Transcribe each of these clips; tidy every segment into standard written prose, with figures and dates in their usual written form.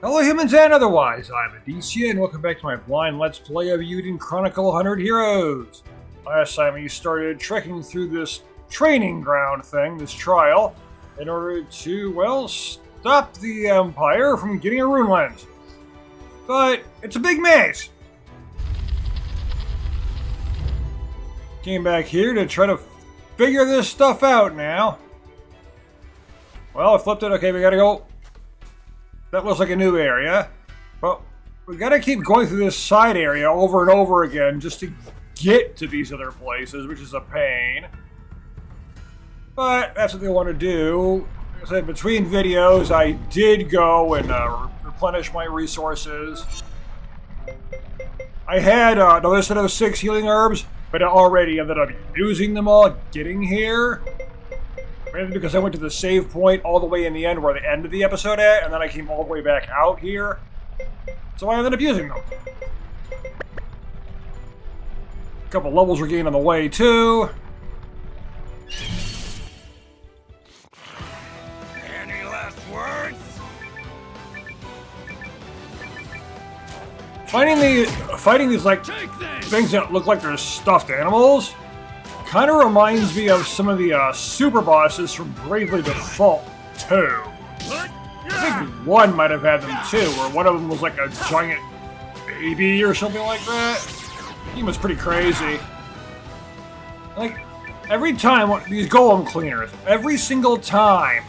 Hello humans and otherwise, I'm Addie, and welcome back to my blind Let's Play of Eiyuden Chronicle 100 Heroes. Last time we started trekking through this training ground thing, this trial, in order to, well, stop the Empire from getting a rune lens. But it's a big maze. Came back here to try to figure this stuff out now. Well, I flipped it. Okay, we gotta go. That looks like a new area. But we gotta keep going through this side area over and over again just to get to these other places, which is a pain. But that's what they want to do. Like I said, between videos, I did go and replenish my resources. I had the list of those 6 healing herbs, but I already ended up using them all getting here. Mainly because I went to the save point all the way in the end where the end of the episode at, and then I came all the way back out here. So I ended up using them. A couple levels were gained on the way, too. Any last words? Fighting these like things that look like they're stuffed animals kind of reminds me of some of the super bosses from Bravely Default 2. I think one might have had them too, where one of them was like a giant baby or something like that. He was pretty crazy. Like, every time, these golem cleaners, every single time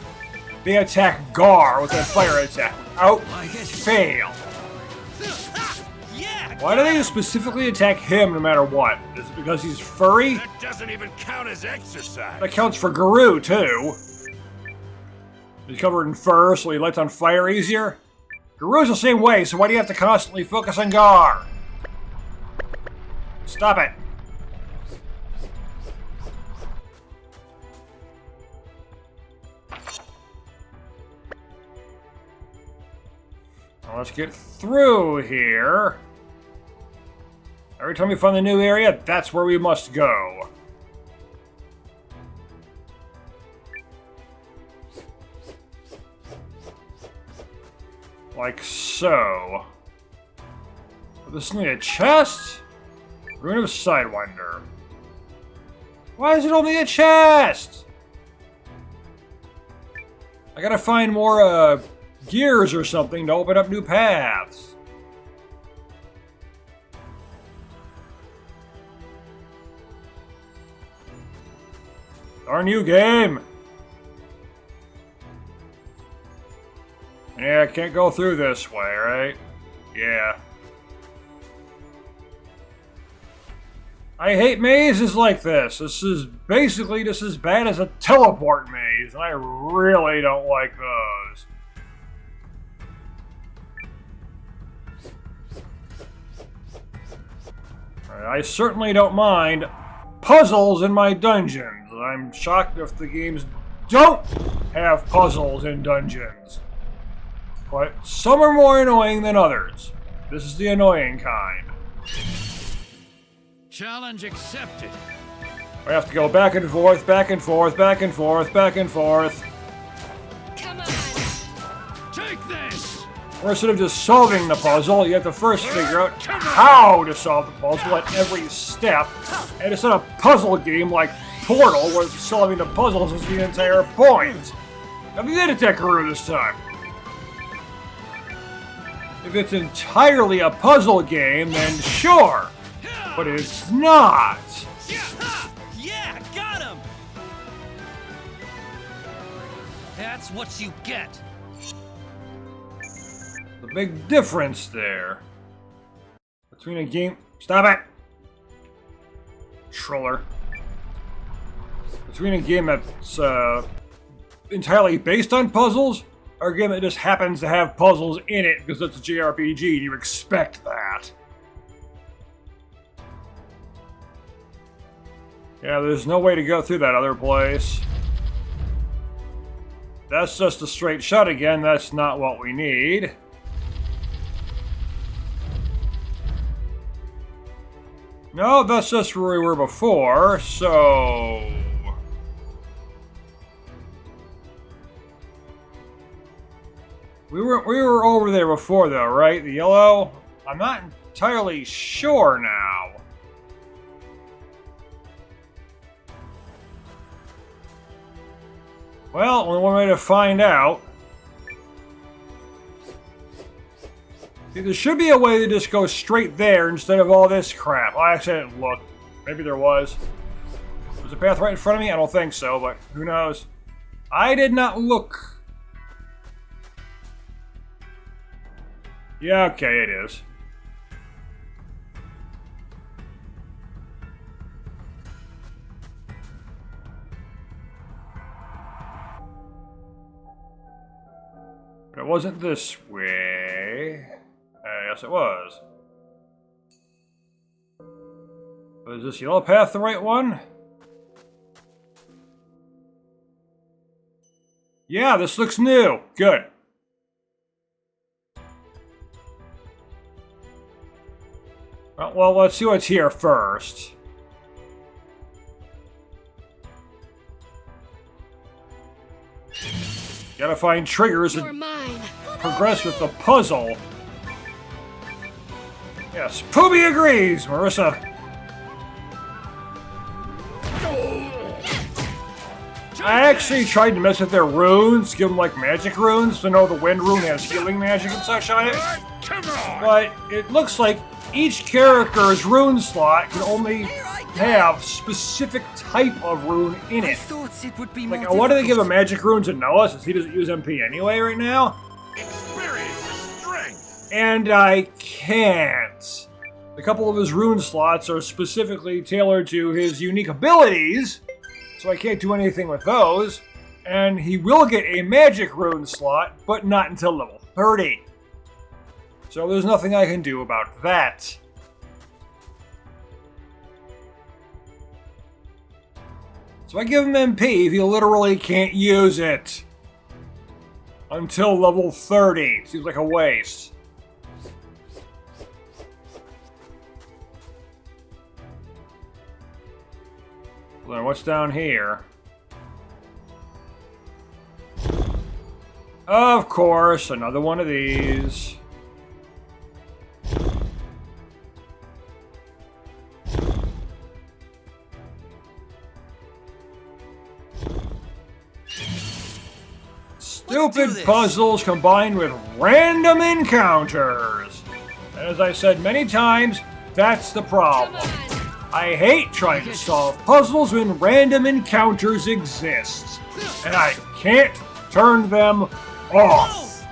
they attack Gar with that fire attack without fail. Why do they specifically attack him no matter what? Is it because he's furry? That doesn't even count as exercise. That counts for Guru, too. He's covered in fur, so he lights on fire easier. Guru's the same way, so why do you have to constantly focus on Gar? Stop it. Now let's get through here. Every time we find a new area, that's where we must go. Like so. This is a chest? Rune of Sidewinder. Why is it only a chest? I gotta find more gears or something to open up new paths. Our new game! Yeah, I can't go through this way, right? Yeah. I hate mazes like this. This is basically just as bad as a teleport maze, and I really don't like those. I certainly don't mind puzzles in my dungeons. I'm shocked if the games don't have puzzles in dungeons. But some are more annoying than others. This is the annoying kind. Challenge accepted. I have to go back and forth, back and forth, back and forth, back and forth. Come on. Take this. Or instead of just solving the puzzle, you have to first figure out how to solve the puzzle at every step. And it's not a puzzle game like Portal, where solving the puzzles is the entire point. Now we did attack Guru this time. If it's entirely a puzzle game, then sure. But it's not. Yeah, got him! That's what you get. The big difference there between a game... Stop it! Troller. Between a game that's entirely based on puzzles, or a game that just happens to have puzzles in it because it's a JRPG and you expect that. Yeah, there's no way to go through that other place. That's just a straight shot again. That's not what we need. No, that's just where we were before, so... We were over there before though, right? The yellow? I'm not entirely sure now. Well, only one way to find out. See, there should be a way to just go straight there instead of all this crap. I actually didn't look. Maybe there was. Was the path right in front of me? I don't think so, but who knows? I did not look. Yeah, okay, it is. But it wasn't this way. Yes, it was. Is this yellow path the right one? Yeah, this looks new. Good. Well, let's see what's here first. Gotta find triggers and progress with the puzzle. Yes, Poobie agrees, Marissa. I actually tried to mess with their runes, give them like magic runes. To know the wind rune has healing magic and such on it. But it looks like each character's rune slot can only have specific type of rune in it. Like, why do they give a magic rune to Noah since he doesn't use MP anyway right now? Experience is strength. And I can't. A couple of his rune slots are specifically tailored to his unique abilities, so I can't do anything with those. And he will get a magic rune slot, but not until level 30. So there's nothing I can do about that. So I give him MP if he literally can't use it. Until level 30. Seems like a waste. Well, then what's down here? Of course, another one of these. Stupid puzzles combined with random encounters. And as I said many times, that's the problem. I hate trying to solve puzzles when random encounters exist. And I can't turn them off.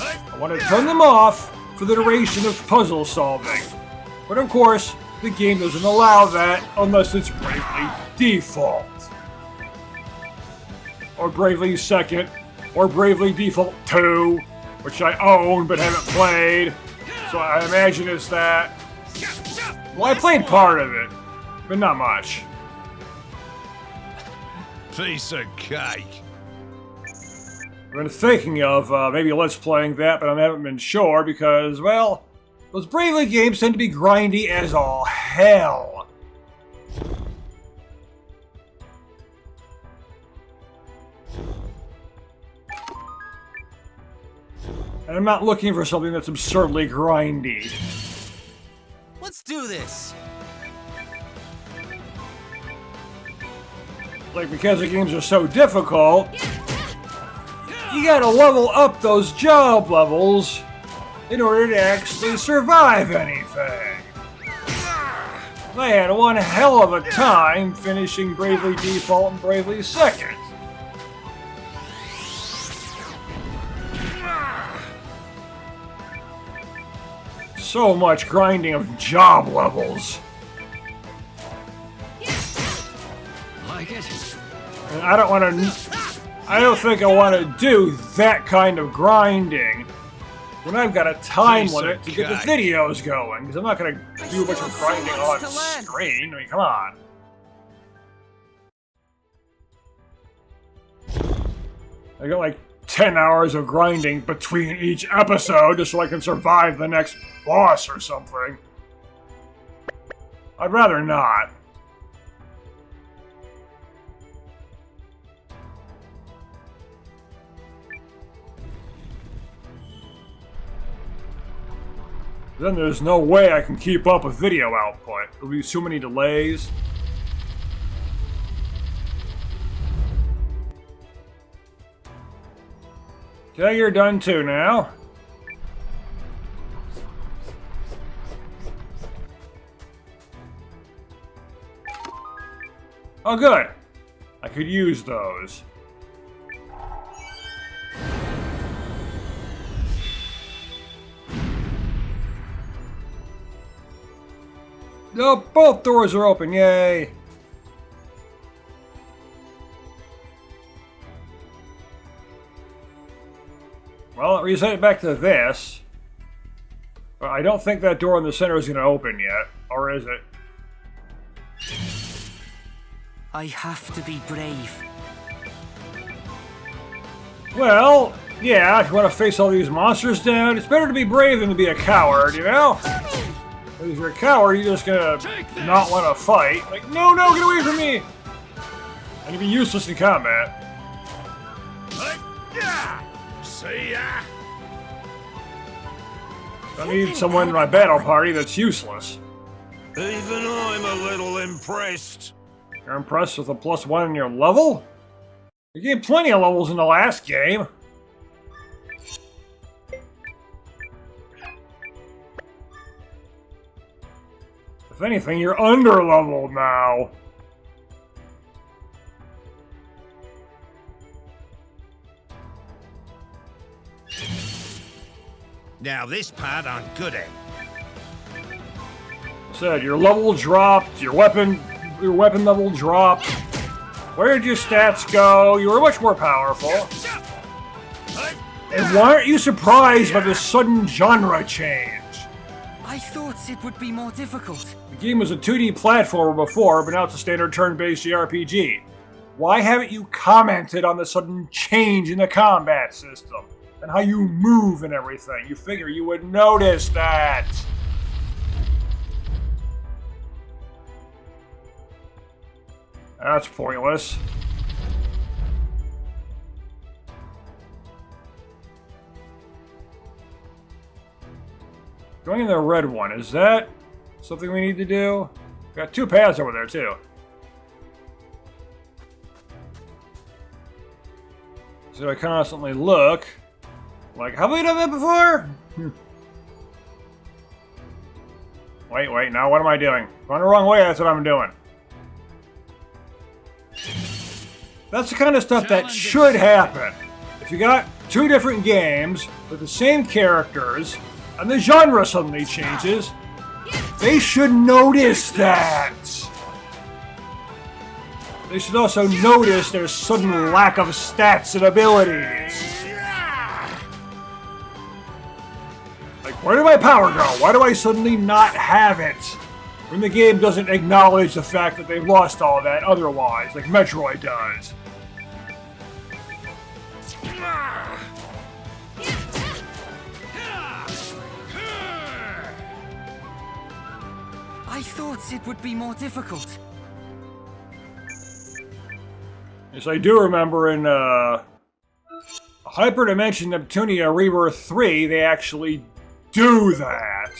I want to turn them off for the duration of puzzle solving. But of course, the game doesn't allow that unless it's Bravely Default. Or Bravely Second, or Bravely Default 2, which I own but haven't played. So I imagine it's that. Well, I played part of it, but not much. Piece of cake. I've been thinking of maybe Let's Playing that, but I haven't been sure because, well, those Bravely games tend to be grindy as all hell. And I'm not looking for something that's absurdly grindy. Let's do this. Like, because the games are so difficult, you gotta level up those job levels in order to actually survive anything. I had one hell of a time finishing Bravely Default and Bravely Second. So much grinding of job levels. Like it? And I don't think I want to do that kind of grinding when I've got a time limit to get the videos going, because I'm not going to do a bunch of grinding on screen. I mean, come on. I got like 10 hours of grinding between each episode just so I can survive the next boss or something. I'd rather not. Then there's no way I can keep up with video output. There'll be so many delays. Okay, you're done too now. Oh, good. I could use those. No, both doors are open, yay! Well, it reset it back to this. But I don't think that door in the center is going to open yet. Or is it? I have to be brave. Well, yeah, if you want to face all these monsters down, it's better to be brave than to be a coward, you know? If you're a coward, you're just gonna not want to fight. Like, no, no, get away from me! And you'd be useless in combat. See ya! I need someone in my battle party that's useless. Even I'm a little impressed. You're impressed with a +1 in your level? You gained plenty of levels in the last game. If anything, you're under-leveled now. Now this part I'm good at. Said your level dropped, your weapon level dropped. Where did your stats go? You were much more powerful. And why aren't you surprised by this sudden genre change? I thought it would be more difficult. The game was a 2D platformer before, but now it's a standard turn-based JRPG. Why haven't you commented on the sudden change in the combat system? And how you move and everything? You figure you would notice that. That's pointless. Going in the red one, is that something we need to do? Got 2 paths over there, too. So I constantly look. Like, have we done that before? Wait, now what am I doing? Going the wrong way, that's what I'm doing. That's the kind of stuff that should happen. If you got 2 different games with the same characters, and the genre suddenly changes, they should notice that. They should also notice their sudden lack of stats and abilities. Like, where did my power go? Why do I suddenly not have it? When the game doesn't acknowledge the fact that they've lost all that otherwise, like Metroid does. I thought it would be more difficult. Yes, I do remember in Hyperdimension Neptunia Rebirth 3, they actually do that.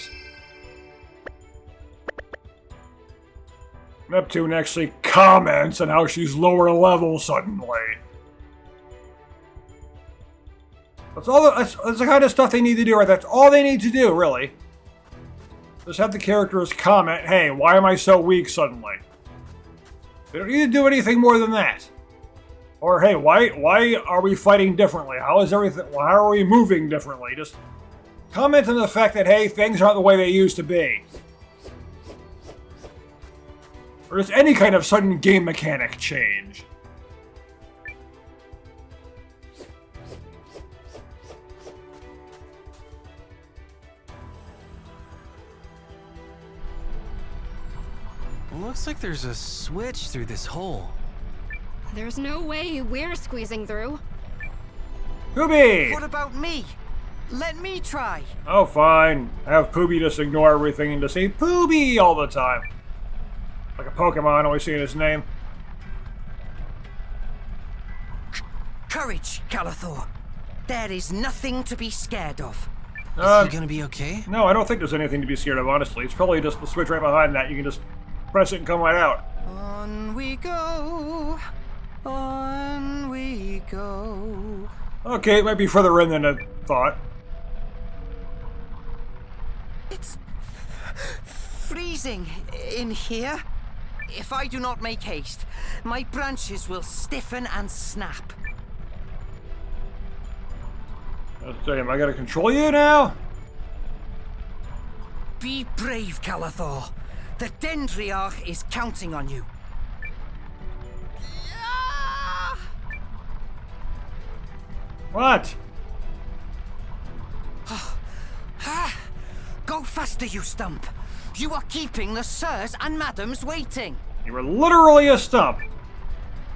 Neptune actually comments on how she's lower level suddenly. That's the kind of stuff they need to do, right? That's all they need to do, really. Just have the characters comment, hey, why am I so weak suddenly? They don't need to do anything more than that. Or, hey, why are we fighting differently? How are we moving differently? Just comment on the fact that, hey, things aren't the way they used to be. Or just any kind of sudden game mechanic change. Looks like there's a switch through this hole. There's no way we're squeezing through. Poopy! What about me? Let me try. Oh, fine. Have Poopy just ignore everything and just say Poopy all the time. Like a Pokemon, always saying his name. Courage, Calathor. There is nothing to be scared of. Is he gonna be okay? No, I don't think there's anything to be scared of, honestly. It's probably just the switch right behind that. You can just press it and come right out. On we go. On we go. Okay, it might be further in than I thought. It's freezing in here. If I do not make haste, my branches will stiffen and snap. Damn, I gotta control you now? Be brave, Calathor. The Dendriarch is counting on you. What? Go faster, you stump. You are keeping the sirs and madams waiting. You were literally a stump.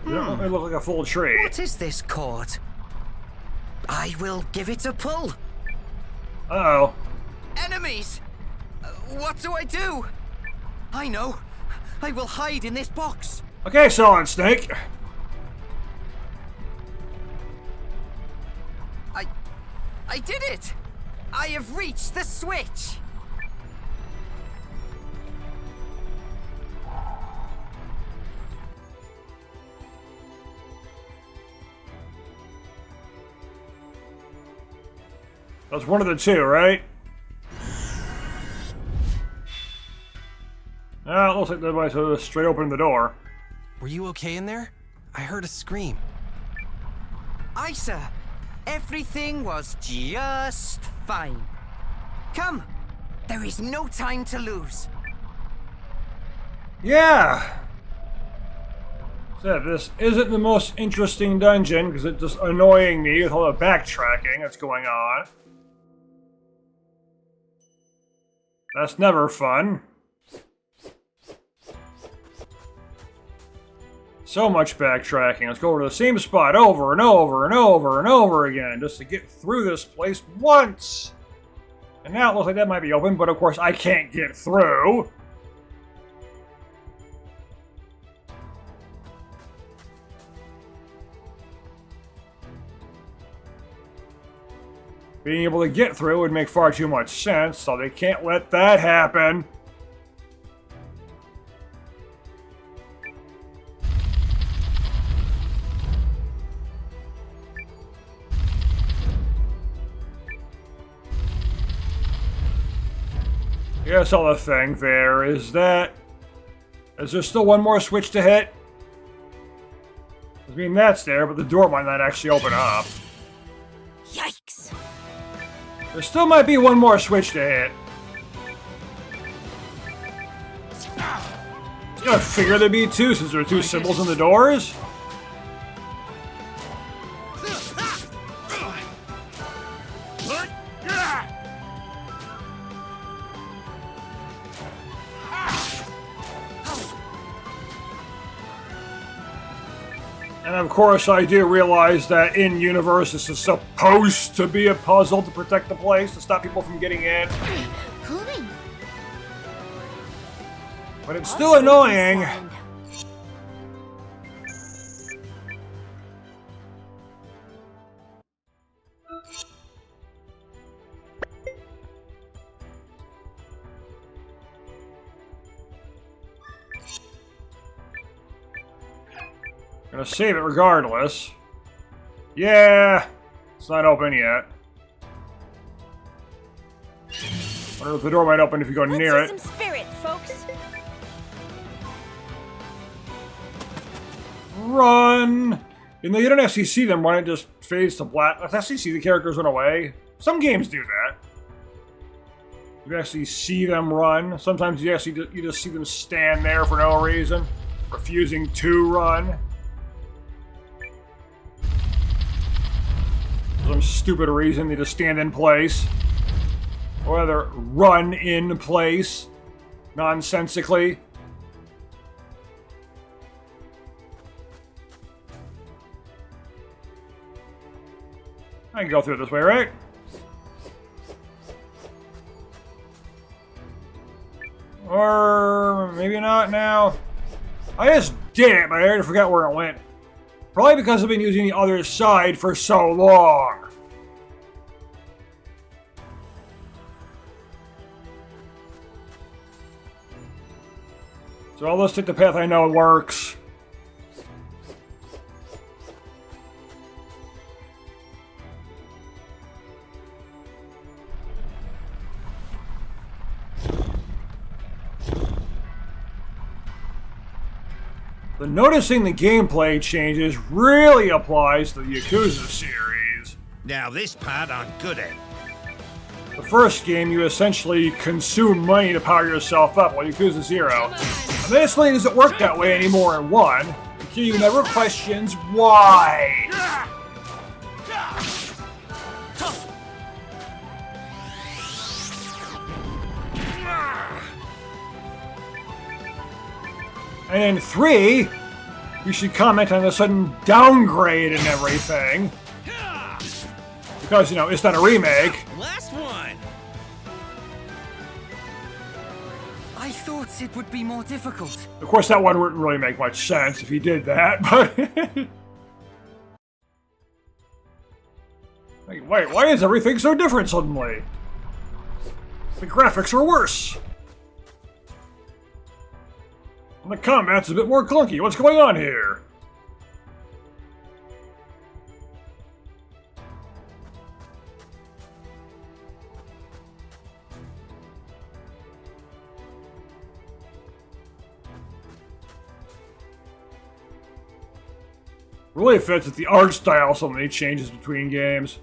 You don't look like a full tree. What is this cord? I will give it a pull. Uh-oh. Enemies! What do I do? I know. I will hide in this box. Okay, Solid Snake. I did it! I have reached the switch! That's one of the two, right? Ah, it looks like they might have straight opened the door. Were you okay in there? I heard a scream. Aye, sir. Everything was just fine. Come! There is no time to lose. Yeah! So this isn't the most interesting dungeon, because it's just annoying me with all the backtracking that's going on. That's never fun. So much backtracking. Let's go over to the same spot over and over and over and over again just to get through this place once. And now it looks like that might be open, but of course I can't get through. Being able to get through would make far too much sense, so they can't let that happen. I guess all the thing there is that... Is there still one more switch to hit? I mean, that's there, but the door might not actually open up. Yikes! There still might be one more switch to hit. I figure there'd be two, since there are two symbols in the doors. And of course, I do realize that in-universe this is supposed to be a puzzle to protect the place, to stop people from getting in. Pulling. But it's still annoying. Gonna save it regardless. Yeah, it's not open yet. Wonder if the door might open if you go near it. Some spirit, folks. Run! You know, you don't actually see them when it just fades to black. I actually see the characters run away. Some games do that. You actually see them run. Sometimes you just see them stand there for no reason, refusing to run. For some stupid reason, they just stand in place. Or rather, run in place. Nonsensically. I can go through this way, right? Or maybe not now. I just did it, but I already forgot where it went. Probably because I've been using the other side for so long. So let's take the path I know works. But noticing the gameplay changes really applies to the Yakuza series. Now this part I'm good at. The first game, you essentially consume money to power yourself up, while Yakuza 0. And this lane doesn't work that way anymore in 1. Kiryu never questions why. And in 3, you should comment on the sudden downgrade and everything. Because, you know, it's not a remake. Last one! I thought it would be more difficult. Of course, that one wouldn't really make much sense if he did that, but... Wait, why is everything so different suddenly? The graphics are worse. And the combat's a bit more clunky. What's going on here? Really fits with the art style so many changes between games.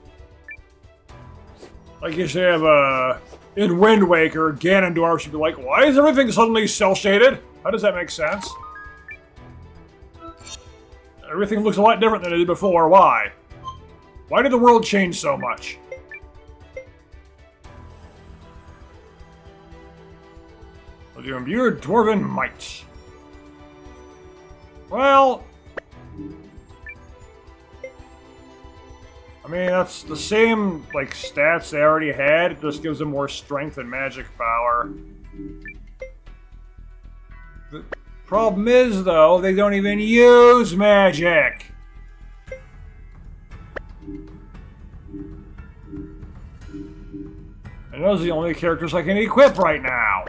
Like you should have in Wind Waker, Ganondorf should be like, why is everything suddenly cel-shaded? How does that make sense? Everything looks a lot different than it did before. Why? Why did the world change so much? Well, you imbue Dwarven might. Well... I mean, that's the same, like, stats they already had. It just gives them more strength and magic power. The problem is, though, they don't even use magic! And those are the only characters I can equip right now.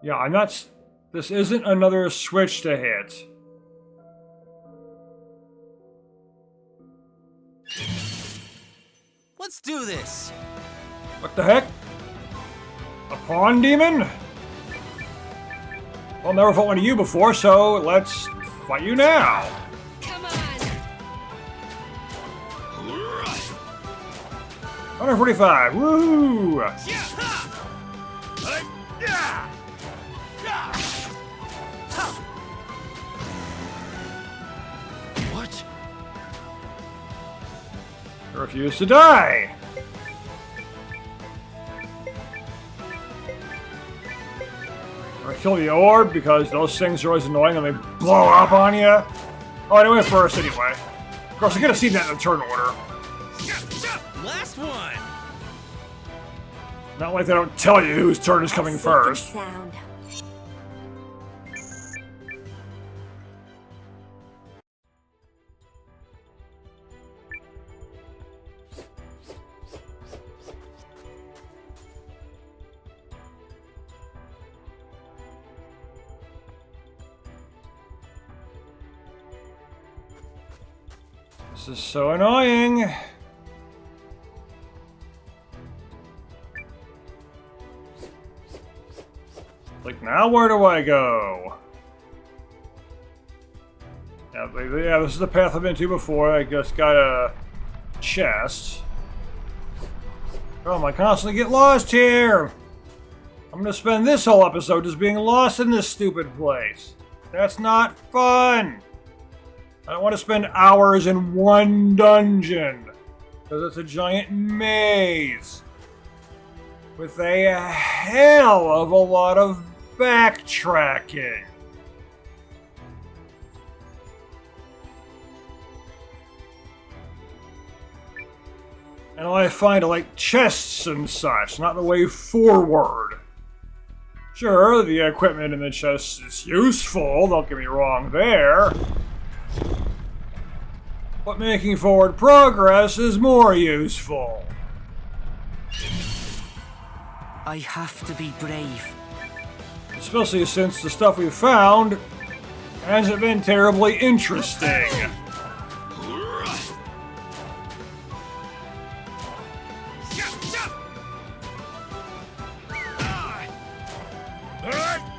Yeah, I'm not... This isn't another switch to hit. Let's do this! What the heck? A pawn demon? Well, never fought one of you before, so let's fight you now. Come on. 145, woo! What? I refuse to die. I'm gonna kill the orb because those things are always annoying and they blow up on you. Oh, I went first anyway. Of course, I could have seen that in the turn order. Last one! Not like they don't tell you whose turn is coming first. Sound. This is so annoying. Like, now where do I go? Yeah, this is the path I've been to before. I just got a chest. Oh, I constantly get lost here. I'm gonna spend this whole episode just being lost in this stupid place. That's not fun. I don't want to spend hours in one dungeon, because it's a giant maze with a hell of a lot of backtracking. And I find like chests and such, not the way forward. Sure, the equipment in the chests is useful, don't get me wrong there. But making forward progress is more useful. I have to be brave. Especially since the stuff we found hasn't been terribly interesting.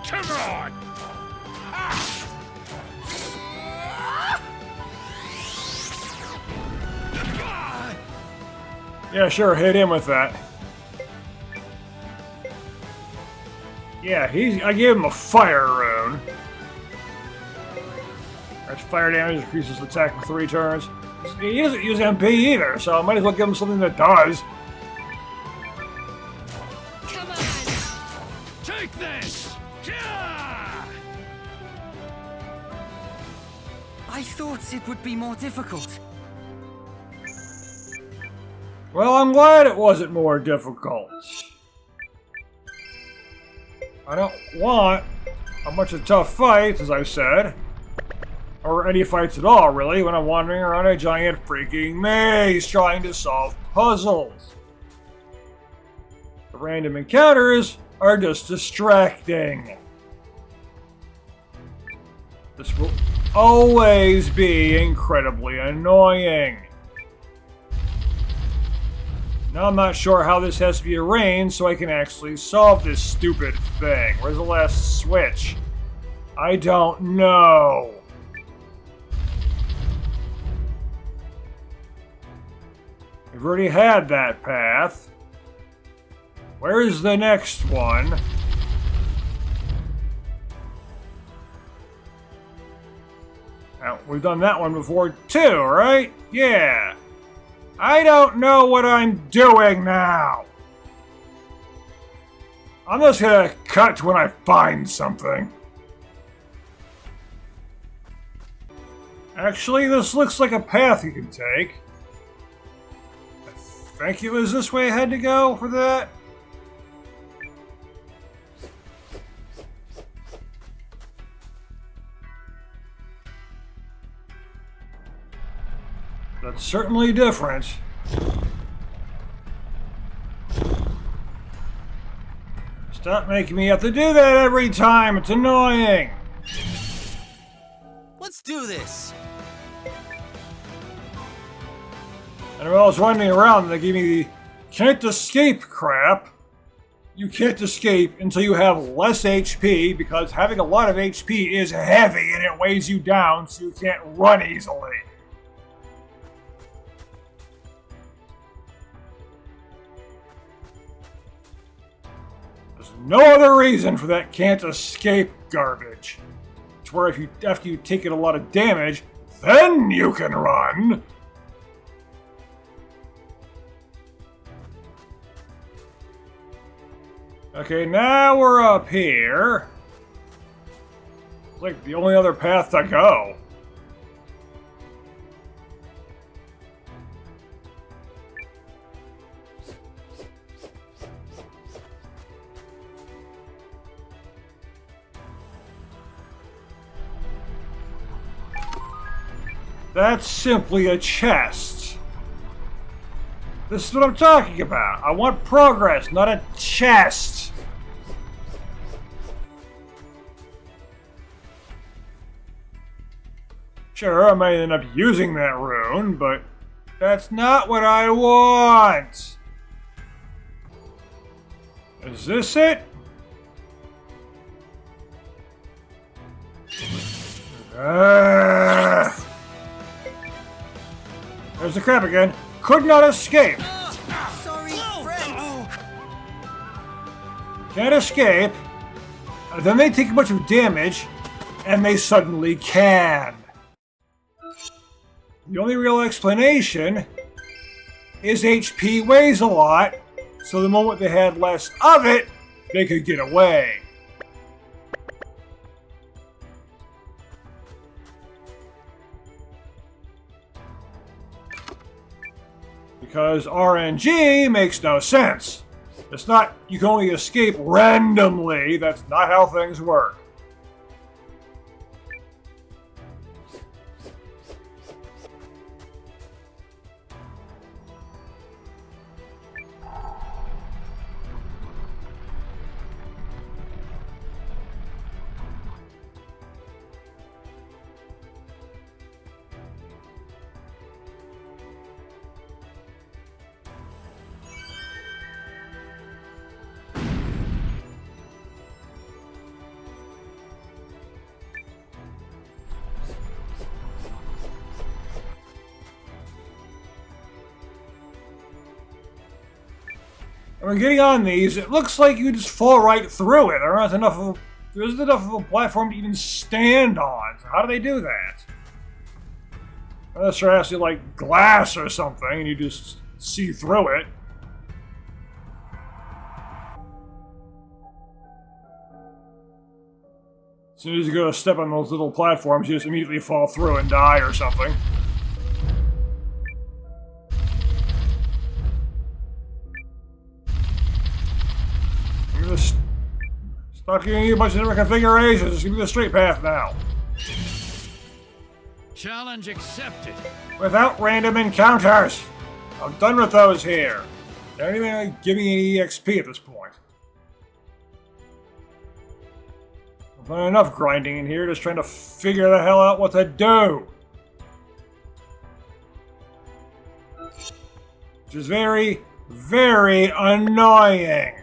Come on! Yeah, sure, hit him with that. Yeah, I gave him a fire rune. That's fire damage, increases attack for 3 turns. He doesn't use MP either, so I might as well give him something that does. Come on! Take this! I thought it would be more difficult. Well, I'm glad it wasn't more difficult. I don't want a bunch of tough fights, as I said. Or any fights at all, really, when I'm wandering around a giant freaking maze trying to solve puzzles. The random encounters are just distracting. This will always be incredibly annoying. Now I'm not sure how this has to be arranged so I can actually solve this stupid thing. Where's the last switch? I don't know. We've already had that path. Where's the next one? Now, we've done that one before too, right? Yeah. I don't know what I'm doing now. I'm just gonna cut when I find something. Actually, this looks like a path you can take. I think it was this way I had to go for that. That's certainly different. Stop making me have to do that every time. It's annoying. Let's do this. And while I was running around, they gave me the can't escape crap. You can't escape until you have less HP, because having a lot of HP is heavy and it weighs you down, so you can't run easily. There's no other reason for that can't escape garbage. It's where after you take a lot of damage, then you can run. Okay, now we're up here. It's like the only other path to go. That's simply a chest. This is what I'm talking about. I want progress, not a chest. Sure, I might end up using that rune, but that's not what I want. Is this it? There's the crap again. Could not escape. Sorry, friends. Can't escape. Then they take a bunch of damage, and they suddenly can. The only real explanation is HP weighs a lot, so the moment they had less of it, they could get away. Because RNG makes no sense. It's not you can only escape randomly. That's not how things work. And when getting on these, it looks like you just fall right through it. There isn't enough of a platform to even stand on. So how do they do that? Unless they're actually like glass or something and you just see through it. As soon as you go to step on those little platforms, you just immediately fall through and die or something. I'm just stuck in a bunch of different configurations. Just give me the straight path now. Challenge accepted. Without random encounters. I'm done with those here. They don't even like, give me any EXP at this point. I've done enough grinding in here, just trying to figure the hell out what to do. Which is very, very annoying.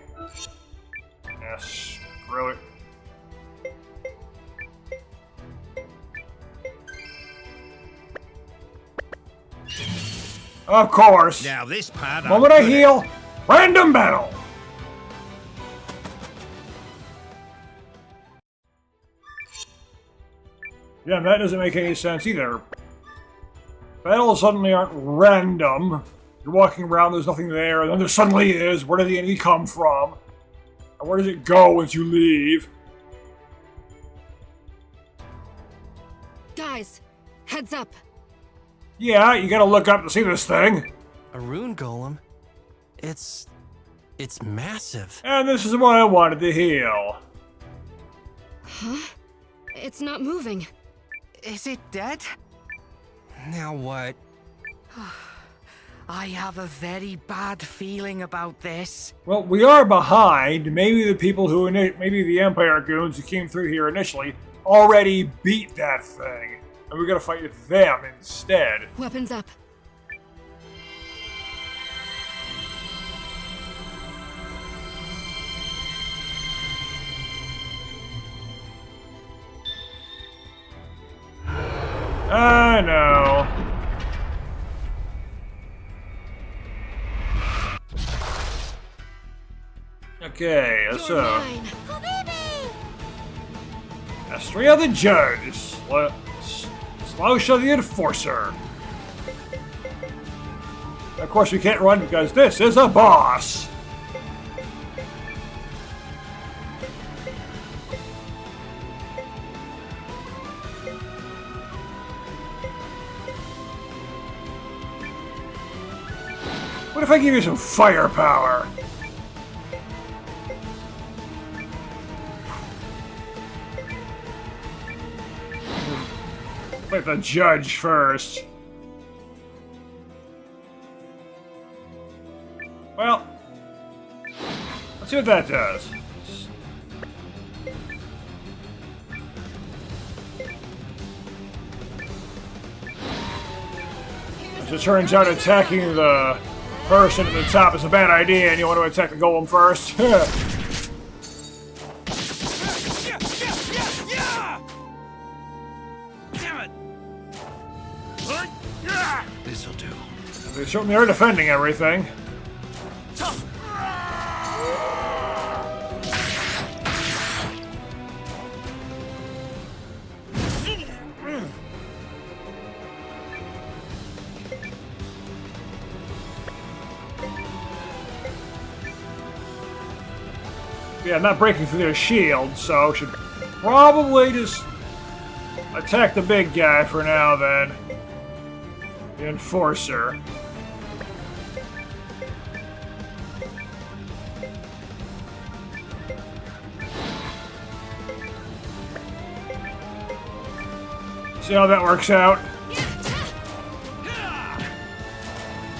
Yeah, screw it. Of course. Now this part. The moment I heal, random battle. Yeah, that doesn't make any sense either. Battles suddenly aren't random. You're walking around, there's nothing there, and then there suddenly is. Where did the enemy come from? And where does it go once you leave? Guys, heads up. Yeah, you gotta look up to see this thing. A rune golem? It's massive. And this is what I wanted to heal. Huh? It's not moving. Is it dead? Now what? I have a very bad feeling about this. Well, we are behind. Maybe the people who, maybe the Empire goons who came through here initially already beat that thing. And we're gonna fight them instead. Weapons up. I know. Okay, so Mine. Mastery of the Judge, Slouch of the Enforcer. Of course, we can't run because this is a boss. What if I give you some firepower? Fight the judge first. Well, let's see what that does. As it turns out, attacking the person at the top is a bad idea, and you want to attack the golem first. This'll do. They certainly are defending everything. Yeah, not breaking through their shield, so should probably just attack the big guy for now then. The Enforcer. See how that works out.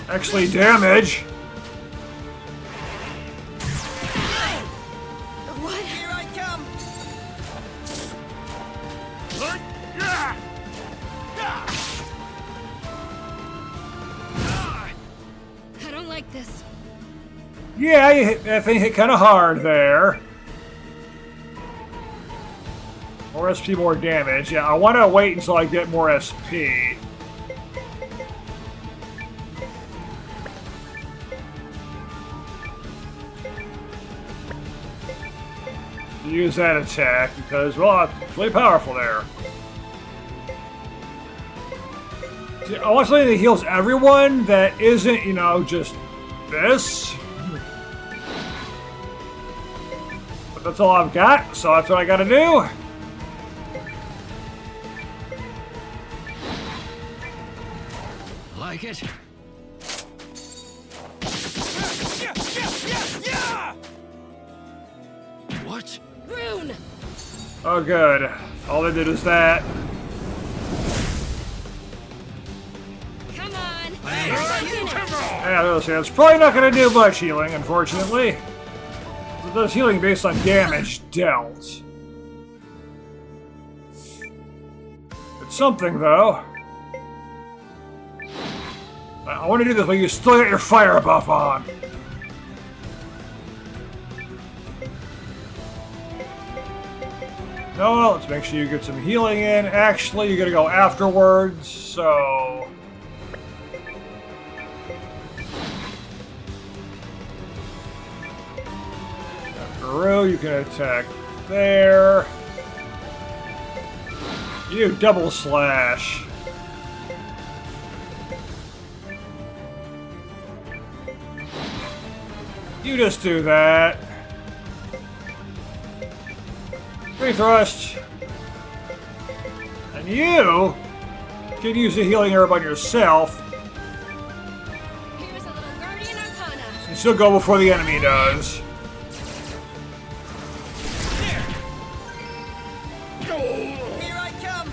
Actually, damage. What? Here I come! I don't like this. Yeah, you hit, that thing hit kind of hard there. More SP, more damage. Yeah, I want to wait until I get more SP. to use that attack because, well, it's really powerful there. See, I want something that heals everyone that isn't, you know, just this. But that's all I've got, so that's what I gotta do. Like it? What? Rune! Oh, good. All they did is that. Come on! Yeah, it's probably not going to do much healing, unfortunately. It does healing based on damage dealt. It's something, though. I want to do this while you still got your fire buff on. No, let's make sure you get some healing in. Actually, you're going to go afterwards, so... Guru, you can attack there. You double slash. You just do that. Free thrust. And you can use the healing herb on yourself. Here's a little Guardian Arcana. And still go before the enemy does. Here I come!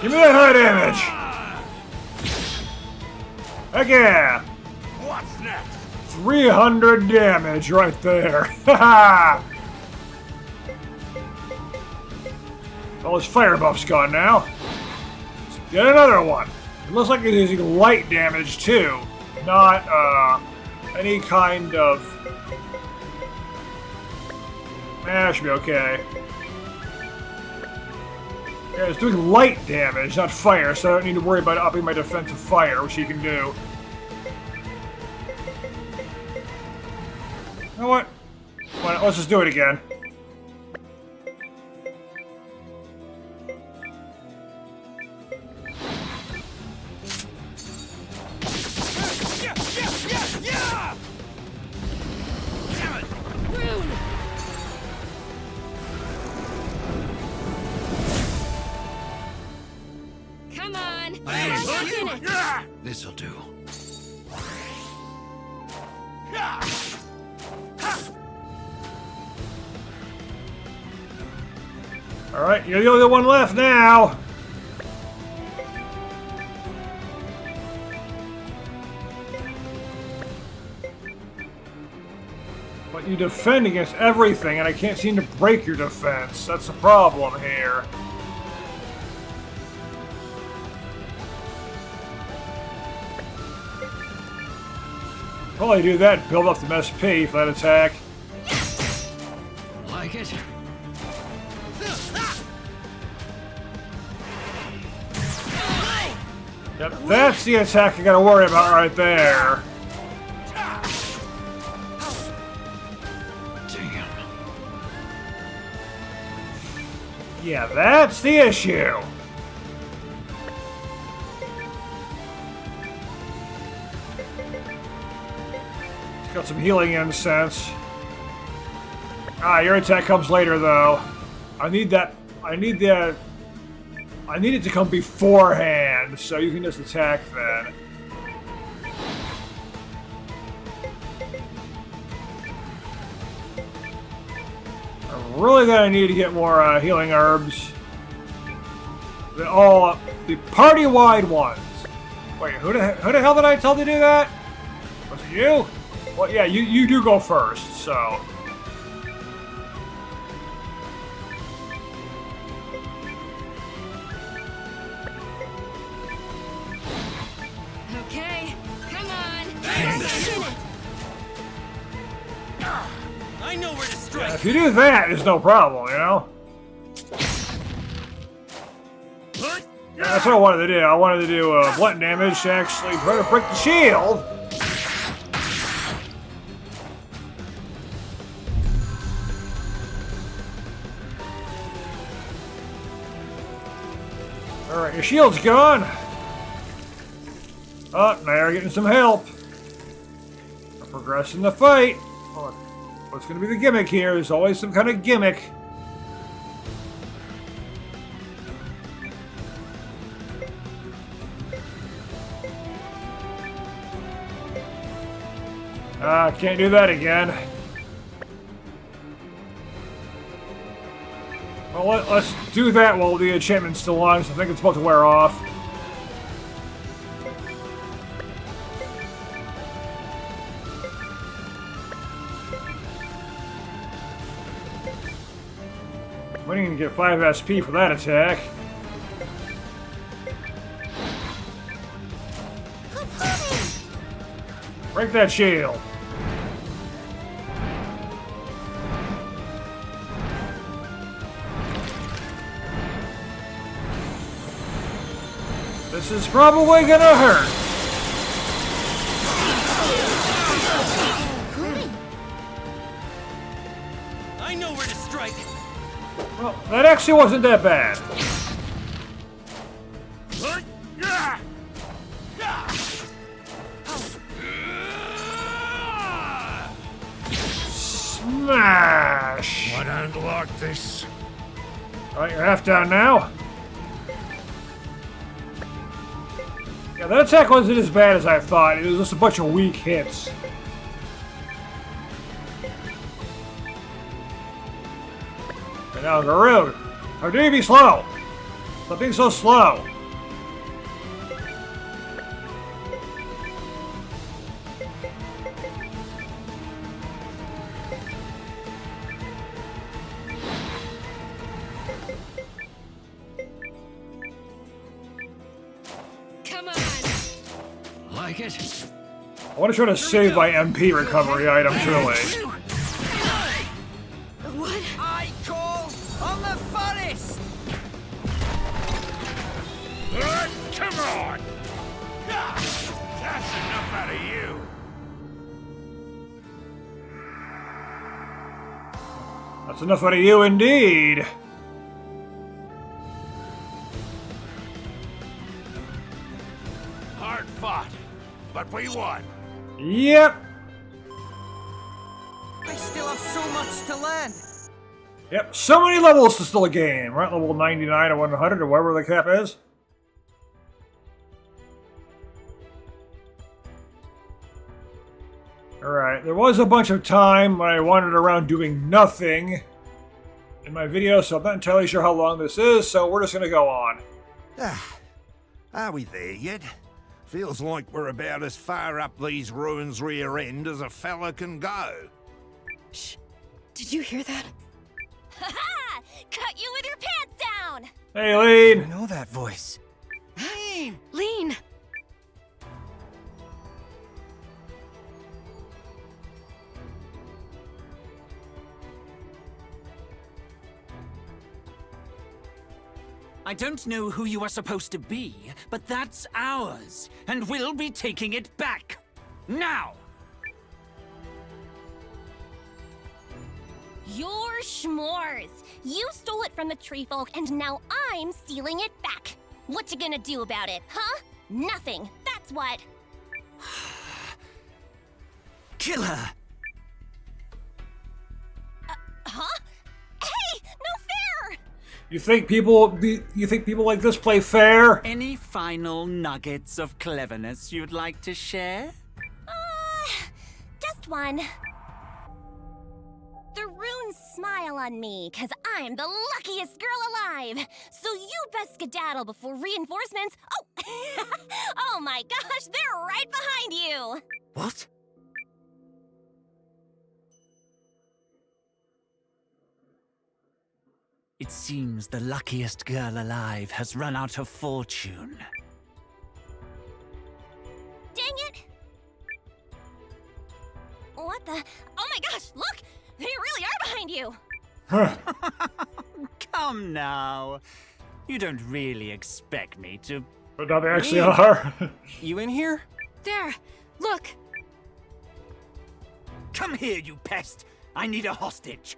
Give me that high damage! Heck yeah! What's next? 300 damage right there. Haha! All his fire buff's gone now. Let's get another one. It looks like he's using light damage too, not any kind of. That should be okay. Yeah, it's doing light damage, not fire, so I don't need to worry about upping my defensive fire, which he can do. You know what? Why not? Let's just do it again. Rune! Come on! This'll do. Alright, you're the only one left now! But you defend against everything, and I can't seem to break your defense. That's the problem here. Probably do that, build up some SP for that attack. Like it? Yep, that's the attack you gotta worry about right there. Damn. Yeah, that's the issue. Got some healing incense. Ah, your attack comes later though. I need that. I need it to come beforehand, so you can just attack then. I'm really gonna need to get more healing herbs. The party-wide ones. Wait, who the hell did I tell to do that? Was it you? Well, yeah, you do go first, so. Okay, come on! I know where to strike. If you do that, there's no problem, you know? That's what I wanted to do. I wanted to do blunt damage to actually try to break the shield. Alright, your shield's gone. Oh, now you're getting some help. We're progressing the fight. Oh, what's going to be the gimmick here? There's always some kind of gimmick. Can't do that again. Well, let's do that while the enchantment's still on, so I think it's about to wear off. We didn't get 5 SP for that attack. Break that shield. This is probably gonna hurt. I know where to strike. Well, that actually wasn't that bad. Smash! I don't like this. Alright, you're half down now. Yeah, that attack wasn't as bad as I thought. It was just a bunch of weak hits. And now, Garud, how dare you be slow? Stop being so slow. Come on. Like it? I want to try to save my MP recovery items, really. What? I call on the forest. Come on! That's enough out of you. That's enough out of you, indeed. Hard fought, but we won. Yep. I still have so much to learn. Yep, so many levels to still gain. We're at level 99 or 100 or whatever the cap is. Alright, there was a bunch of time when I wandered around doing nothing in my video, so I'm not entirely sure how long this is, so we're just going to go on. Are we there yet? Feels like we're about as far up these ruins' rear end as a fella can go. Shh. Did you hear that? Ha-ha! Cut you with your pants down! Hey, Lean! I know that voice. Lean! Lean! I don't know who you are supposed to be, but that's ours, and we'll be taking it back. Now! Your schmores! You stole it from the tree folk, and now I'm stealing it back. What you gonna do about it, huh? Nothing. That's what. Kill her! Huh? Hey! No fair! You think people like this play fair? Any final nuggets of cleverness you'd like to share? Just one. The runes smile on me, 'cause I'm the luckiest girl alive. So you best skedaddle before reinforcements. Oh! Oh my gosh, they're right behind you! What? It seems the luckiest girl alive has run out of fortune. Dang it! What the? Oh my gosh, look! They really are behind you! Come now. You don't really expect me to... But now they actually are. You in here? There! Look! Come here, you pest! I need a hostage.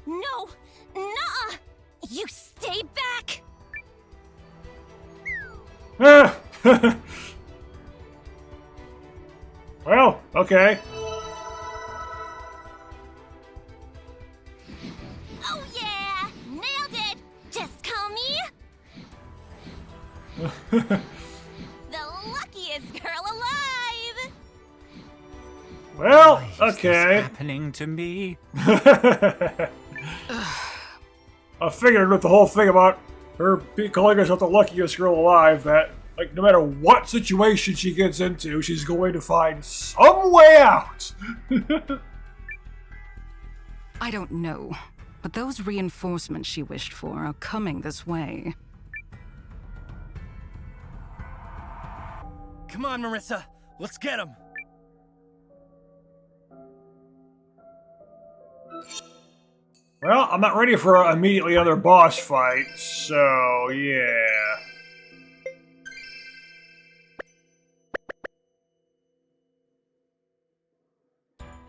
No! Nuh-uh! You stay back! Well, okay. Oh yeah! Nailed it! Just call me... the luckiest girl alive! Well, Why is this okay. happening to me? I figured with the whole thing about her calling herself the luckiest girl alive that, like, no matter what situation she gets into, she's going to find some way out. I don't know, but those reinforcements she wished for are coming this way. Come on, Marissa. Let's get him. Well, I'm not ready for immediately another boss fight, so yeah.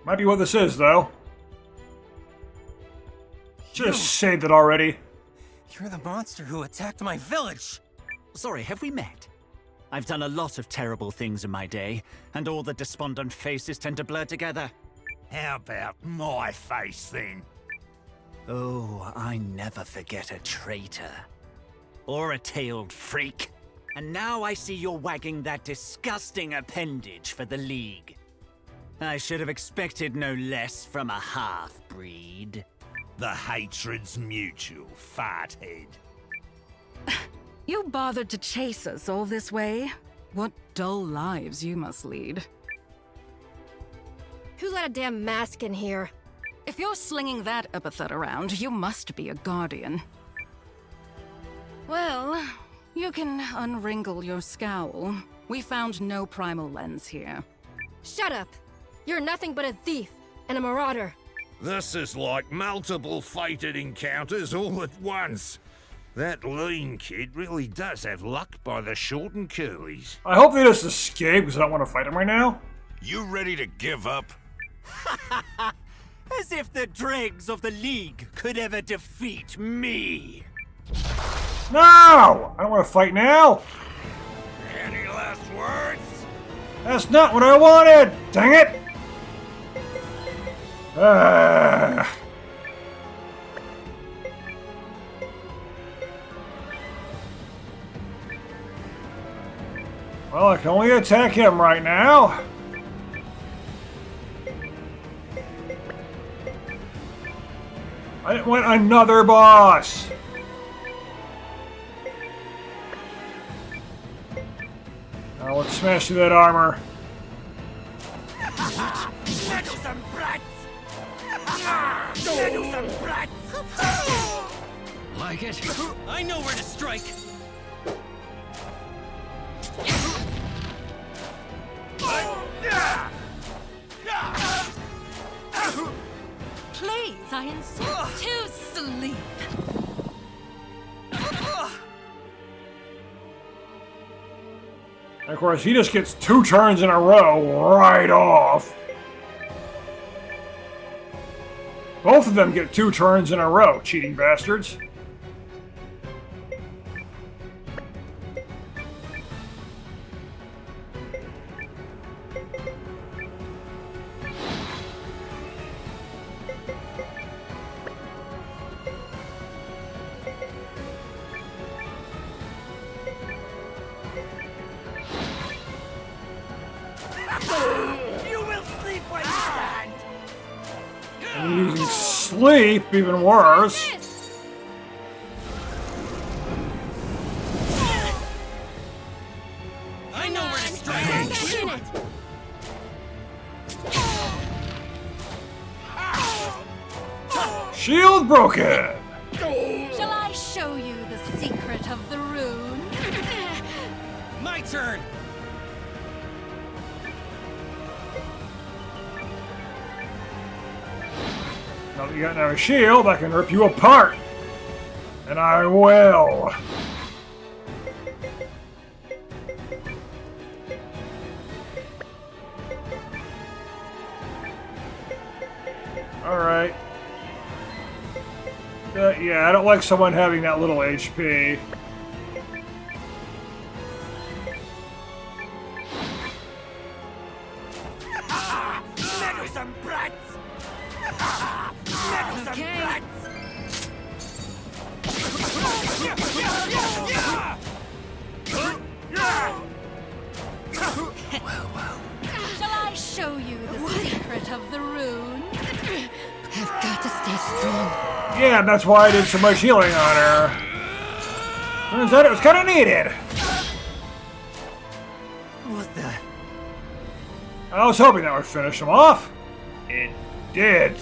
Might be what this is, though. Should have saved it already. You're the monster who attacked my village. Sorry, have we met? I've done a lot of terrible things in my day, and all the despondent faces tend to blur together. How about my face then? Oh, I never forget a traitor. Or a tailed freak. And now I see you're wagging that disgusting appendage for the League. I should have expected no less from a half-breed. The hatred's mutual, fathead. You bothered to chase us all this way? What dull lives you must lead. Who let a damn mask in here? If you're slinging that epithet around, you must be a guardian. Well, you can unwrinkle your scowl. We found no primal lens here. Shut up! You're nothing but a thief and a marauder. This is like multiple fated encounters all at once. That lean kid really does have luck by the short and curlies. I hope they just escape because I don't want to fight them right now. You ready to give up? As if the dregs of the League could ever defeat me! No! I don't want to fight now. Any last words? That's not what I wanted! Dang it! Well, I can only attack him right now. I didn't want another boss. Now let's smash through that armor. Meddlesome brats! Meddlesome brats! Like it? I know where to strike. Please, I insist to sleep. And of course, he just gets 2 turns in a row right off. Both of them get 2 turns in a row, cheating bastards. You will sleep when you stand! And using sleep, even worse. I know where to strike. Shield broken! Shall I show you the secret of the rune? My turn. Now that you got now a shield, I can rip you apart. And I will. Alright. Yeah, I don't like someone having that little HP. Meddlesome brats! Meddlesome brats! Well. Shall I show you the secret of the rune? I've got to stay strong. Yeah, that's why I did so much healing on her. Turns out it was kind of needed. What the? I was hoping that would finish him off. It did.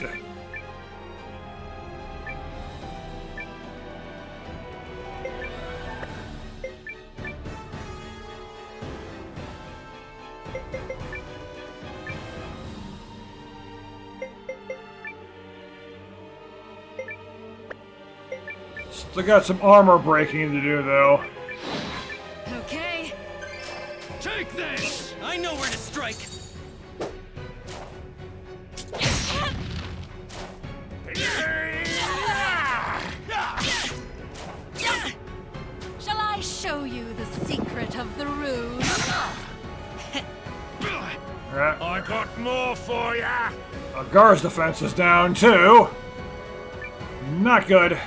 Still got some armor breaking to do, though. Okay. Take this! I know where to strike. Shall I show you the secret of the rune? Right. I got more for ya! Gar's defense is down, too. Not good.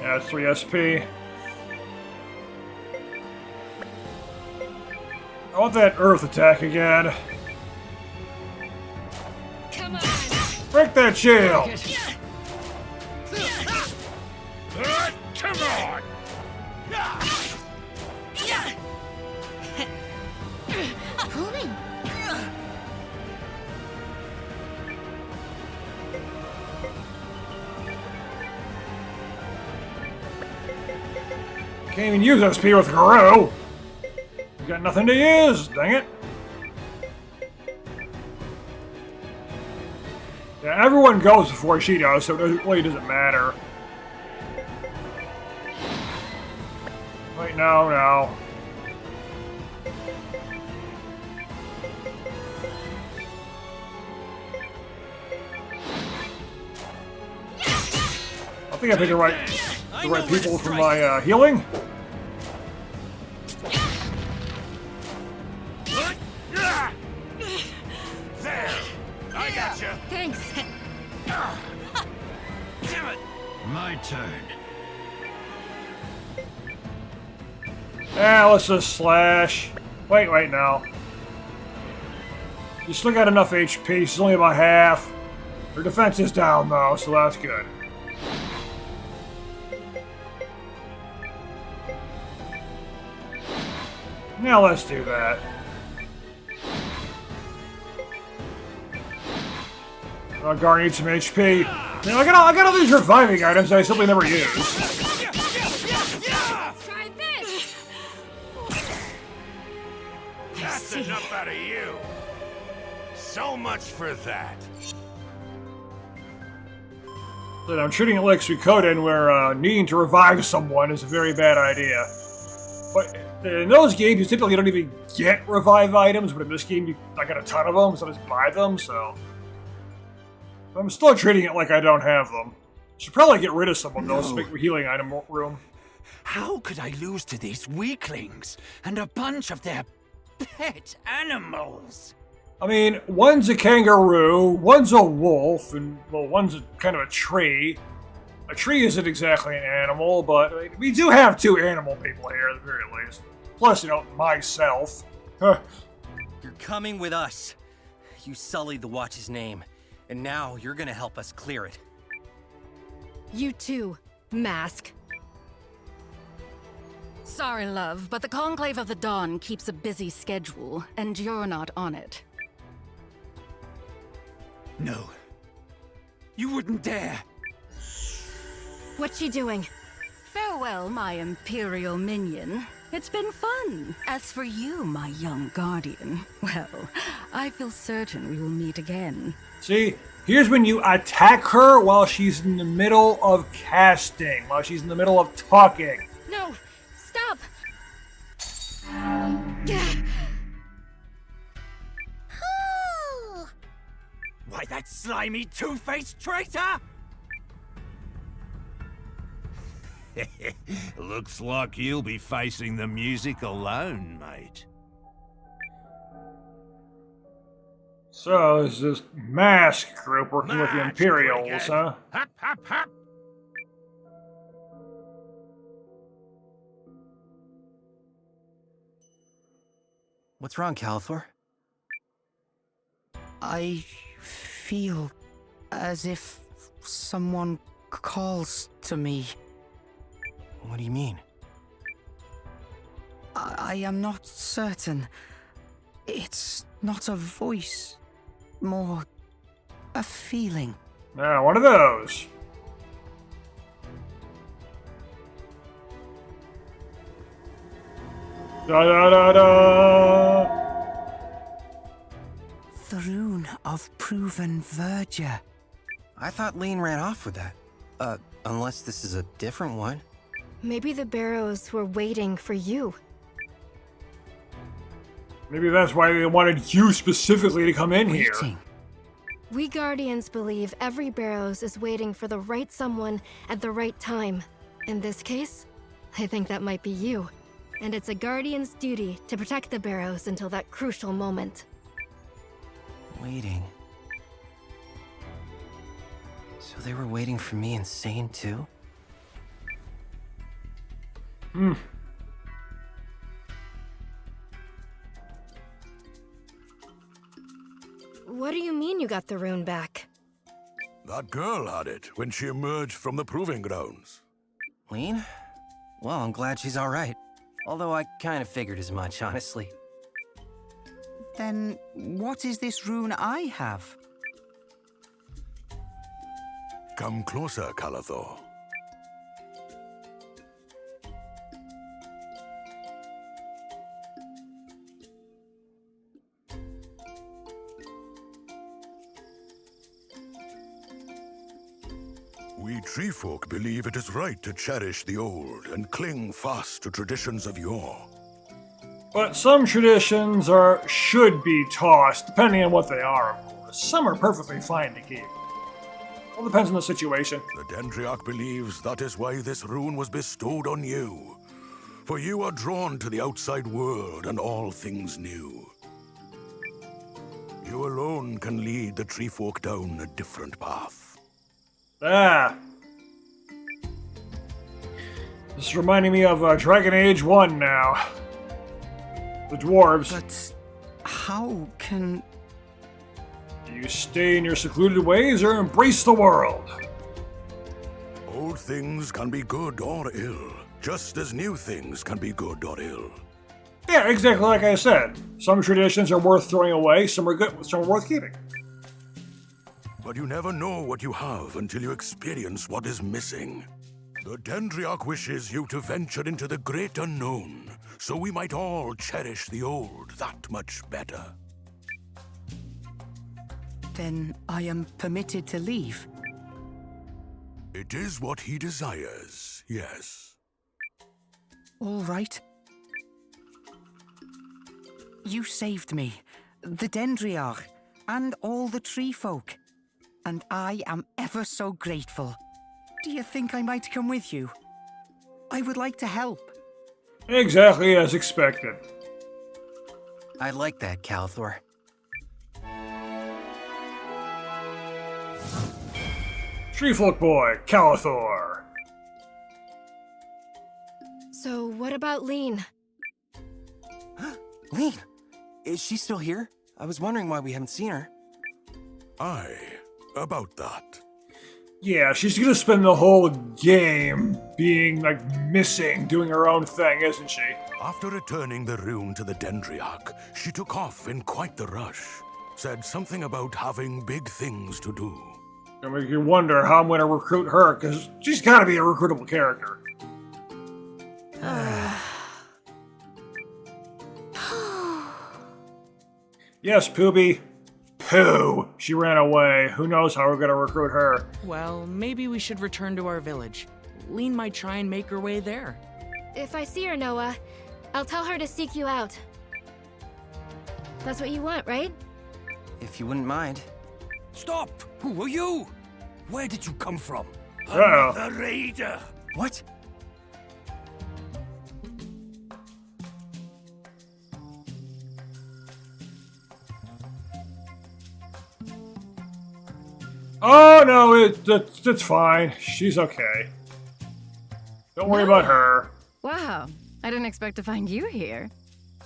Yeah, it's 3 SP. I want that earth attack again. Come on. Break that shield! Come on! Can't even use SP with Guru! You got nothing to use, dang it! Yeah, everyone goes before she does, so it really doesn't matter. Wait, no. I think I picked the right people for my healing. There! I got you! Thanks. Damn it! My turn. Yeah, let's just slash. Wait, no. You still got enough HP, she's only about half. Her defense is down though, so that's good. Now let's do that. Gar needs some HP. Man, I got all these reviving items that I simply never use. Try this. That's enough out of you! So much for that! But I'm treating it like Suikoden, where needing to revive someone is a very bad idea. But in those games, you typically don't even get revive items, but in this game, I got a ton of them, so I just buy them, so... I'm still treating it like I don't have them. Should probably get rid of some of those to make the healing item room. How could I lose to these weaklings and a bunch of their pet animals? I mean, one's a kangaroo, one's a wolf, and, well, one's kind of a tree. A tree isn't exactly an animal, but I mean, we do have 2 animal people here, at the very least. Plus, you know, myself. You're coming with us. You sullied the Watch's name, and now you're gonna help us clear it. You too, Mask. Sorry, love, but the Conclave of the Dawn keeps a busy schedule, and you're not on it. No. You wouldn't dare. What's she doing? Farewell, my Imperial minion. It's been fun. As for you, my young guardian, well, I feel certain we will meet again. See, here's when you attack her while she's in the middle of casting, while she's in the middle of talking. No, stop! Why, that slimy two-faced traitor! Looks like you'll be facing the music alone, mate. So, is this mask group working with the March, Imperials, brigade. huh? Hop, hop, hop! What's wrong, Calithor? I feel as if someone calls to me. What do you mean? I am not certain. It's not a voice, more a feeling. Yeah, one of those. Da da da da! The rune of proven verdure. I thought Lean ran off with that. Unless this is a different one. Maybe the Barrows were waiting for you. Maybe that's why they wanted you specifically to come in here. Waiting. We Guardians believe every Barrows is waiting for the right someone at the right time. In this case, I think that might be you. And it's a Guardian's duty to protect the Barrows until that crucial moment. Waiting. So they were waiting for me insane too? What do you mean you got the rune back? That girl had it when she emerged from the proving grounds. Lean? Well, I'm glad she's alright. Although I kind of figured as much, honestly. Then what is this rune I have? Come closer, Calithor. We tree folk believe it is right to cherish the old and cling fast to traditions of yore. But some traditions should be tossed, depending on what they are, of course. Some are perfectly fine to keep. All depends on the situation. The Dendriarch believes that is why this rune was bestowed on you. For you are drawn to the outside world and all things new. You alone can lead the tree folk down a different path. Ah. This is reminding me of Dragon Age 1 now. The dwarves. But how can... Do you stay in your secluded ways or embrace the world? Old things can be good or ill, just as new things can be good or ill. Yeah, exactly like I said. Some traditions are worth throwing away, some are good, some are worth keeping. But you never know what you have until you experience what is missing. The Dendriarch wishes you to venture into the great unknown, so we might all cherish the old that much better. Then I am permitted to leave? It is what he desires, yes. All right. You saved me, the Dendriarch, and all the tree folk. And I am ever so grateful. Do you think I might come with you? I would like to help. Exactly as expected. I like that, Calithor. Treefolk boy, Calithor. So what about Lean? Lean! Is she still here? I was wondering why we haven't seen her. Aye, about that. Yeah, she's gonna spend the whole game being, like, missing, doing her own thing, isn't she? After returning the rune to the Dendriarch, she took off in quite the rush. Said something about having big things to do. And we can wonder how I'm gonna recruit her, because she's gotta be a recruitable character. Yes, Pooby. Pooh! She ran away. Who knows how we're gonna recruit her. Well, maybe we should return to our village. Lean might try and make her way there. If I see her, Noah, I'll tell her to seek you out. That's what you want, right? If you wouldn't mind. Stop! Who are you? Where did you come from? Uh-oh. Another raider. What? Oh no, it's fine. She's okay. Don't worry about her. Wow, I didn't expect to find you here.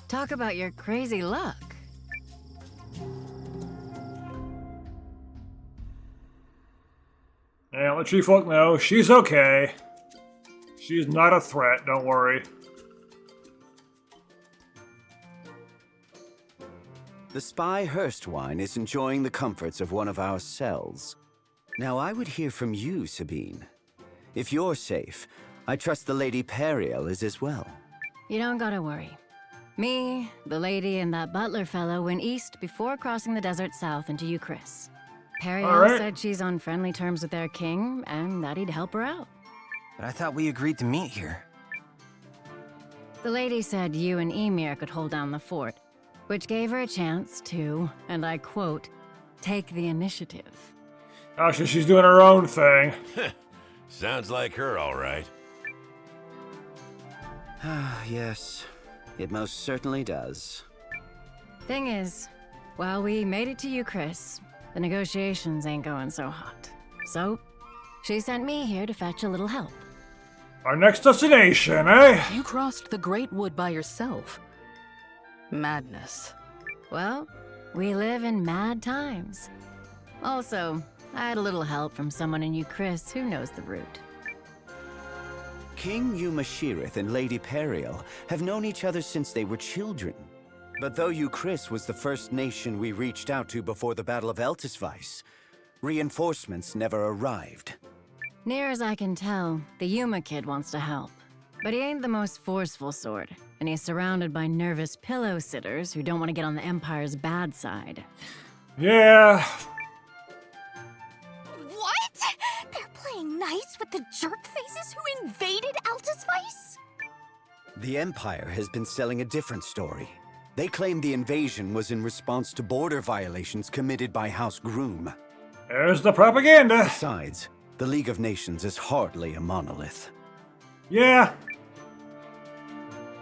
Talk about your crazy luck. Yeah, let Tree Folk know she's okay. She's not a threat, don't worry. The spy Hurstwine is enjoying the comforts of one of our cells. Now I would hear from you, Sabine. If you're safe, I trust the Lady Periel is as well. You don't gotta worry. Me, the lady, and that butler fellow went east before crossing the desert south into Euchris. Periel said she's on friendly terms with their king, and that he'd help her out. But I thought we agreed to meet here. The lady said you and Emir could hold down the fort, which gave her a chance to, and I quote, take the initiative. Actually, she's doing her own thing. Sounds like her, all right. Ah, yes. It most certainly does. Thing is, while we made it to Euchris, the negotiations ain't going so hot. So, she sent me here to fetch a little help. Our next destination, eh? You crossed the Great Wood by yourself. Madness. Well, we live in mad times. Also, I had a little help from someone in Euchris who knows the route. King Umashirith and Lady Periel have known each other since they were children. But though Euchris was the first nation we reached out to before the Battle of Eltisvice, reinforcements never arrived. Near as I can tell, the Yuma kid wants to help. But he ain't the most forceful sort, and he's surrounded by nervous pillow sitters who don't want to get on the Empire's bad side. Yeah. What? They're playing nice with the jerk faces who invaded Altusvice? The Empire has been selling a different story. They claim the invasion was in response to border violations committed by House Groom. There's the propaganda. Besides, the League of Nations is hardly a monolith. Yeah.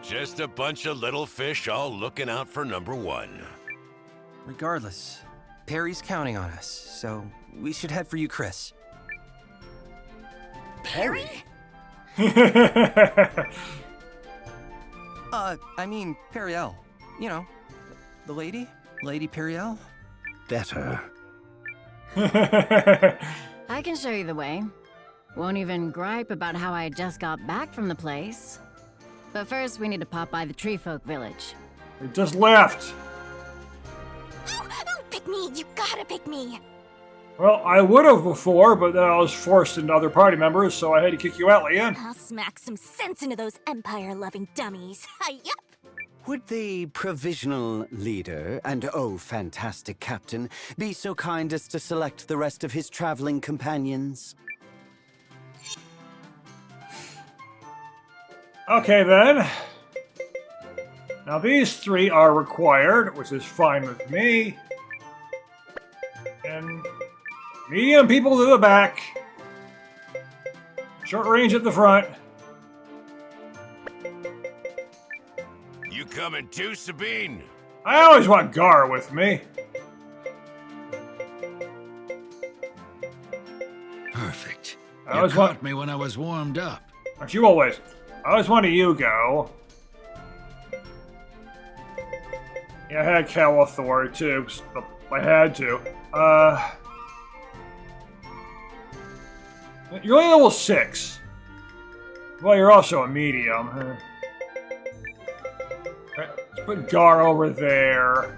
Just a bunch of little fish all looking out for number one. Regardless, Perry's counting on us, so we should head for Euchris. Perry? I mean, Periel. You know, the lady? Lady Periel? Better. I can show you the way. Won't even gripe about how I just got back from the place. But first, we need to pop by the Tree Folk village. We just left. Oh, pick me! You gotta pick me! Well, I would have before, but then I was forced into other party members, so I had to kick you out, Leanne. I'll smack some sense into those Empire-loving dummies. Yup! Would the provisional leader and oh fantastic captain be so kind as to select the rest of his traveling companions? Okay then. Now these three are required, which is fine with me. And medium people to the back. Short range at the front. You coming too, Sabine? I always want Gar with me. Perfect. I You always caught want... me when I was warmed up. Aren't you always? I always wanted you go. Yeah, I had Calathor too. I had to. You're only level 6. Well, you're also a medium. Huh? Right, let's put Gar over there.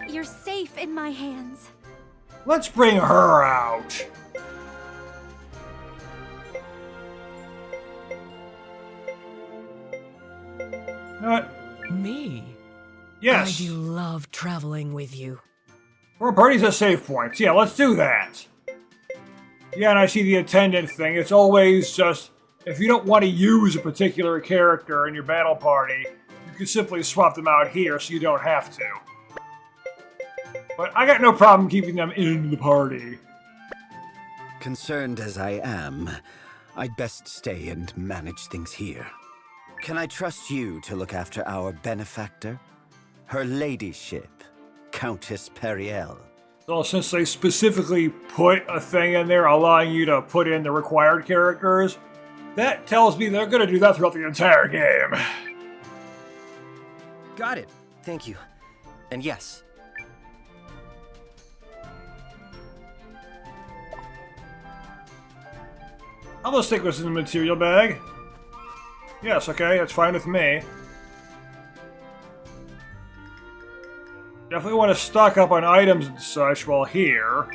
You're safe in my hands. Let's bring her out. Me? Yes. I do love traveling with you. More parties at save points. Yeah, let's do that. Yeah, and I see the attendant thing. It's always just, if you don't want to use a particular character in your battle party, you can simply swap them out here so you don't have to. But I got no problem keeping them in the party. Concerned as I am, I'd best stay and manage things here. Can I trust you to look after our benefactor? Her ladyship, Countess Periel. So since they specifically put a thing in there allowing you to put in the required characters, that tells me they're going to do that throughout the entire game. Got it. Thank you. And yes. I'm going to stick this in the material bag. Yes, okay, that's fine with me. Definitely want to stock up on items and such while here.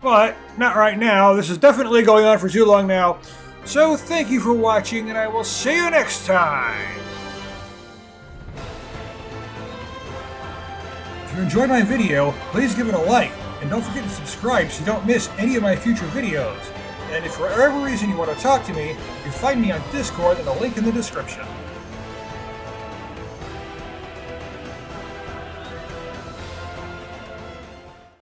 But, not right now. This is definitely going on for too long now. So, thank you for watching, and I will see you next time! If you enjoyed my video, please give it a like, and don't forget to subscribe so you don't miss any of my future videos. And if for whatever reason you want to talk to me, you can find me on Discord and a link in the description.